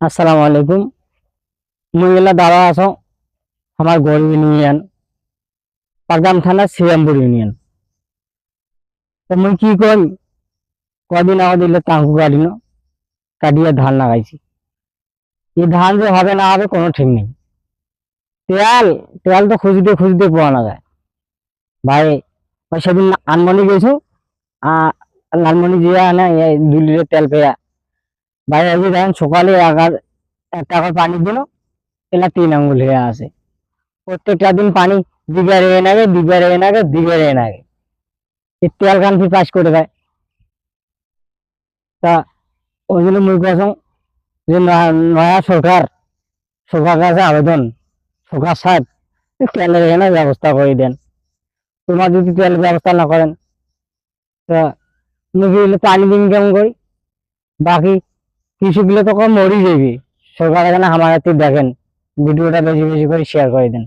আসসালামু আলাইকুম। মুই এলা দাঁড়া আছো আমার গড় ইউনিয়ন পাগদাম থানা শ্রীরামপুর ইউনিয়ন। তো মুই কি কই কদিন আগে দিলে টাঙ্কু কাটিল কাটিয়ে ধান লাগাইছি। এই ধান যে হবে না হবে কোনো ঠিক নেই। তেল তেল তো খুঁজতে খুঁজতে পাওয়া না যায় ভাই। ওই সেদিন আনমনি গেছো লালমনি জিয়া না 2 লিটার তেল পেয়া ভাই। এই যে দেখেন সকালে একটা করে পানি দিল এলা 3 আঙ্গুল হয়ে আছে। প্রত্যেকটা দিন পানি দিবার এ নাগে দিবার এ নাগে দিবার এ নাগে এই তেল কান পাস করে দেয়। তা ওই জন্য মুই কসম যে নয়া সরকার সরকার কাছে আবেদন, সরকার সাহেব তেলের এখানে ব্যবস্থা করে দেন। তোমার যদি তেল ব্যবস্থা না করেন তা মুখে পানি দিন কেমন করি, বাকি কৃষকগুলো তো কম মরি যাবে। সরকার এখানে আমার হাতে দেখেন, ভিডিওটা বেশি বেশি করে শেয়ার করে দেন।